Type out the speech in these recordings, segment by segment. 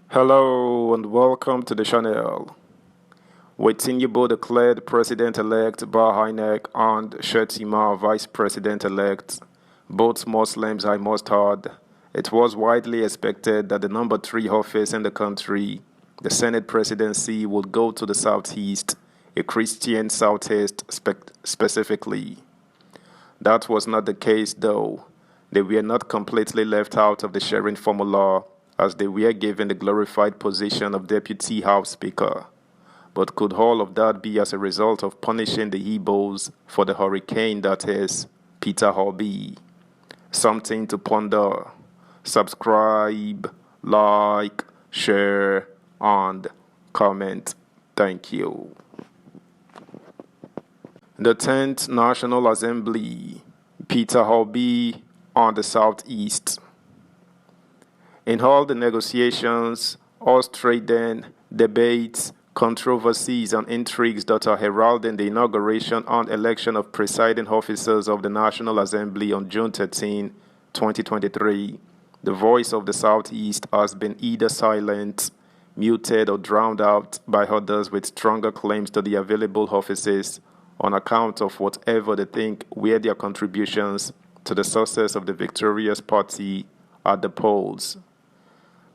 Hello and welcome to the channel. With Tinubu declared President-elect Bahainek and Shettima Vice President-elect, both Muslims I must add, it was widely expected that the number 3 office in the country, the Senate presidency, would go to the Southeast, a Christian Southeast specifically. That was not the case though. They were not completely left out of the sharing formula, as they were given the glorified position of Deputy House Speaker. But could all of that be as a result of punishing the Igbos for the hurricane that is Peter Obi? Something to ponder. Subscribe, like, share, and comment. Thank you. The 10th National Assembly, Peter Obi on the Southeast. In all the negotiations, Australian debates, controversies, and intrigues that are heralding the inauguration and election of presiding officers of the National Assembly on June 13, 2023, the voice of the Southeast has been either silent, muted, or drowned out by others with stronger claims to the available offices on account of whatever they think were their contributions to the success of the victorious party at the polls.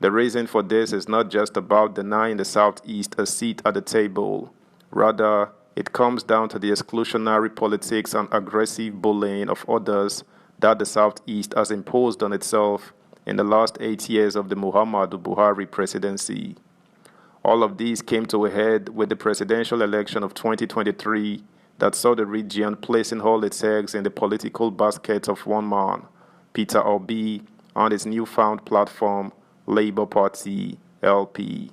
The reason for this is not just about denying the Southeast a seat at the table. Rather, it comes down to the exclusionary politics and aggressive bullying of others that the Southeast has imposed on itself in the last 8 years of the Muhammadu Buhari presidency. All of these came to a head with the presidential election of 2023 that saw the region placing all its eggs in the political basket of one man, Peter Obi, and his newfound platform, Labour Party, LP.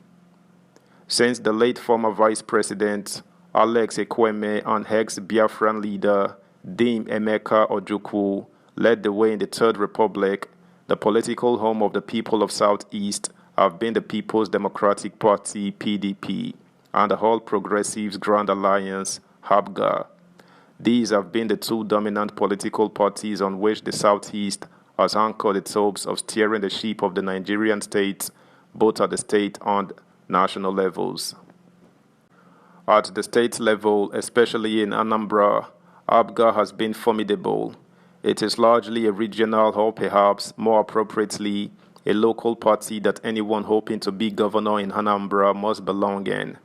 Since the late former Vice President Alex Ekweme and ex-Biafran leader Dim Emeka Ojukwu led the way in the Third Republic, the political home of the people of Southeast have been the People's Democratic Party, PDP, and the All Progressives Grand Alliance, HABGA. These have been the two dominant political parties on which the Southeast has anchored its hopes of steering the ship of the Nigerian state, both at the state and national levels. At the state level, especially in Anambra, ABGA has been formidable. It is largely a regional or perhaps more appropriately a local party that anyone hoping to be governor in Anambra must belong in.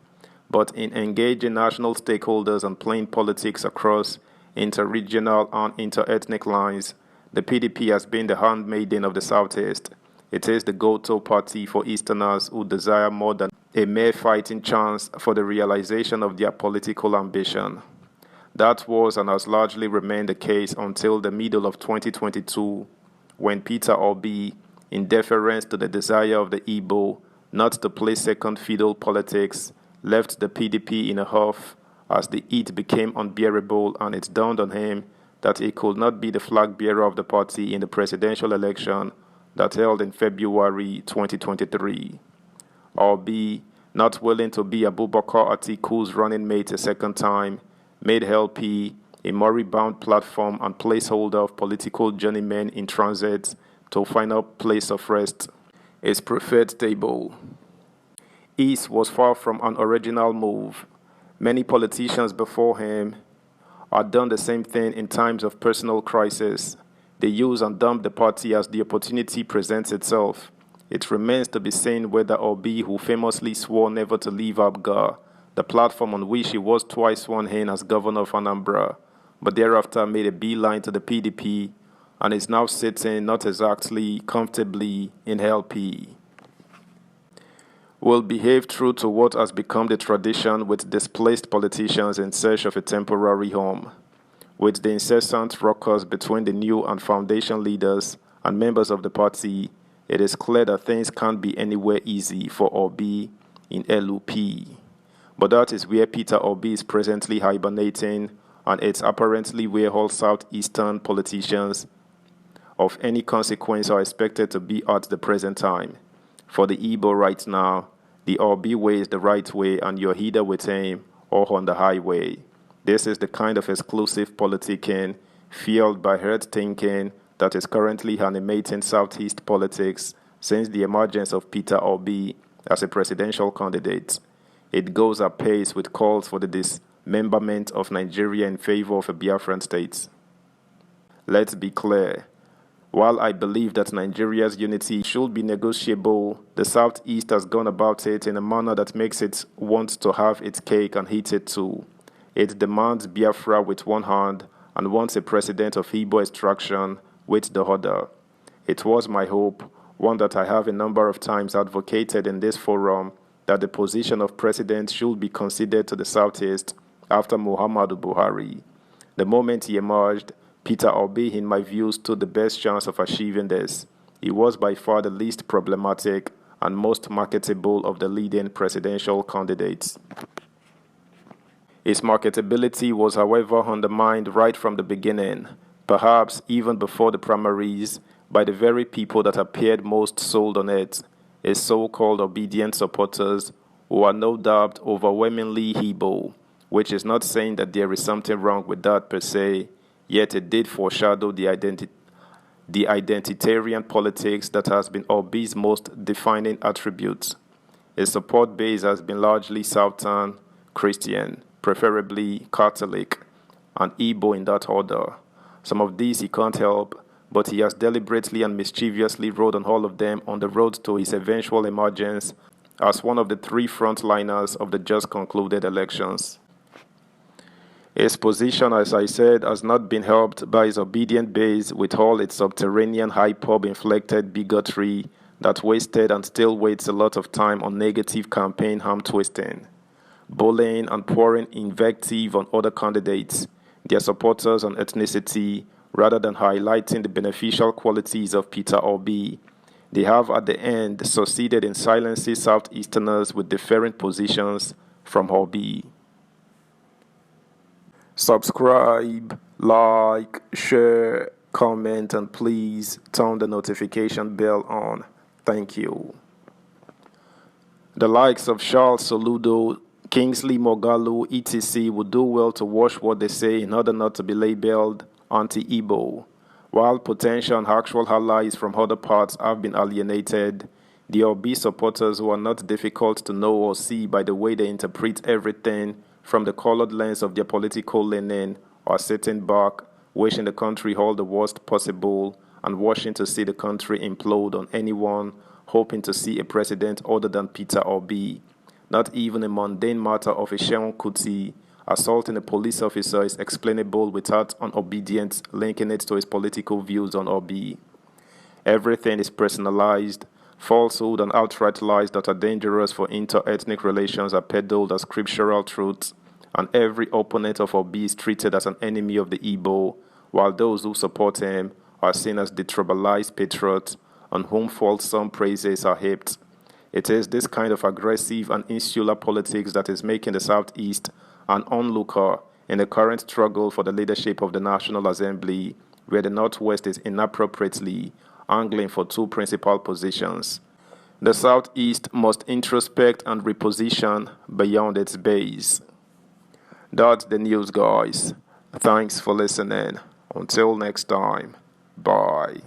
But in engaging national stakeholders and playing politics across inter-regional and inter-ethnic lines, the PDP has been the handmaiden of the Southeast. It is the go-to party for Easterners who desire more than a mere fighting chance for the realization of their political ambition. That was and has largely remained the case until the middle of 2022, when Peter Obi, in deference to the desire of the Igbo not to play second fiddle politics, left the PDP in a huff as the heat became unbearable and it dawned on him that he could not be the flag bearer of the party in the presidential election that held in February 2023. Obi, not willing to be Abubakar Atiku's running mate a second time, made LP a moribund platform and placeholder of political journeymen in transit to a final place of rest, his preferred table. His was far from an original move. Many politicians before him had done the same thing in times of personal crisis. They use and dump the party as the opportunity presents itself. It remains to be seen whether Obi, who famously swore never to leave ABGA, the platform on which he was twice sworn in as governor of Anambra, but thereafter made a beeline to the PDP and is now sitting not exactly comfortably in LP, will behave true to what has become the tradition with displaced politicians in search of a temporary home. With the incessant ruckus between the new and foundation leaders and members of the party, it is clear that things can't be anywhere easy for Obi in LUP. But that is where Peter Obi is presently hibernating, and it's apparently where all southeastern politicians of any consequence are expected to be at the present time. For the Igbo right now, the Obi way is the right way and you're either with him or on the highway. This is the kind of exclusive politicking, fueled by herd thinking, that is currently animating Southeast politics since the emergence of Peter Obi as a presidential candidate. It goes apace with calls for the dismemberment of Nigeria in favor of a Biafran state. Let's be clear. While I believe that Nigeria's unity should be negotiable, the Southeast has gone about it in a manner that makes it want to have its cake and eat it too. It demands Biafra with one hand and wants a president of Igbo extraction with the other. It was my hope, one that I have a number of times advocated in this forum, that the position of president should be conceded to the Southeast after Muhammadu Buhari. The moment he emerged, Peter Obi, in my view, stood the best chance of achieving this. He was by far the least problematic and most marketable of the leading presidential candidates. His marketability was, however, undermined right from the beginning, perhaps even before the primaries, by the very people that appeared most sold on it, his so-called obedient supporters, who are no doubt overwhelmingly Igbo, which is not saying that there is something wrong with that per se, yet it did foreshadow the identitarian politics that has been Obi's most defining attribute. His support base has been largely Southern Christian, preferably Catholic, and Igbo in that order. Some of these he can't help, but he has deliberately and mischievously rode on all of them on the road to his eventual emergence as one of the three frontliners of the just concluded elections. His position, as I said, has not been helped by his obedient base with all its subterranean hyper-inflected bigotry that wasted and still wastes a lot of time on negative campaign arm-twisting, bullying and pouring invective on other candidates, their supporters and ethnicity, rather than highlighting the beneficial qualities of Peter Obi. They have at the end succeeded in silencing Southeasterners with different positions from Obi. Subscribe, like, share, comment, and please turn the notification bell on. Thank you. The likes of Charles Soludo, Kingsley Moghalu, etc. would do well to watch what they say in order not to be labeled anti-Igbo. While potential and actual allies from other parts have been alienated, the Obi supporters, who are not difficult to know or see by the way they interpret everything from the colored lens of their political leaning, are sitting back, wishing the country all the worst possible and wishing to see the country implode on anyone hoping to see a president other than Peter Obi. Not even a mundane matter of a Sheon Kuti assaulting a police officer is explainable without an obedience linking it to his political views on Obi. Everything is personalized. Falsehood and outright lies that are dangerous for inter-ethnic relations are peddled as scriptural truths, and every opponent of Obi is treated as an enemy of the Igbo, while those who support him are seen as detribalized patriots on whom falsome praises are heaped. It is this kind of aggressive and insular politics that is making the Southeast an onlooker in the current struggle for the leadership of the National Assembly, where the Northwest is inappropriately angling for two principal positions. The Southeast must introspect and reposition beyond its base. That's the news, guys. Thanks for listening. Until next time, bye.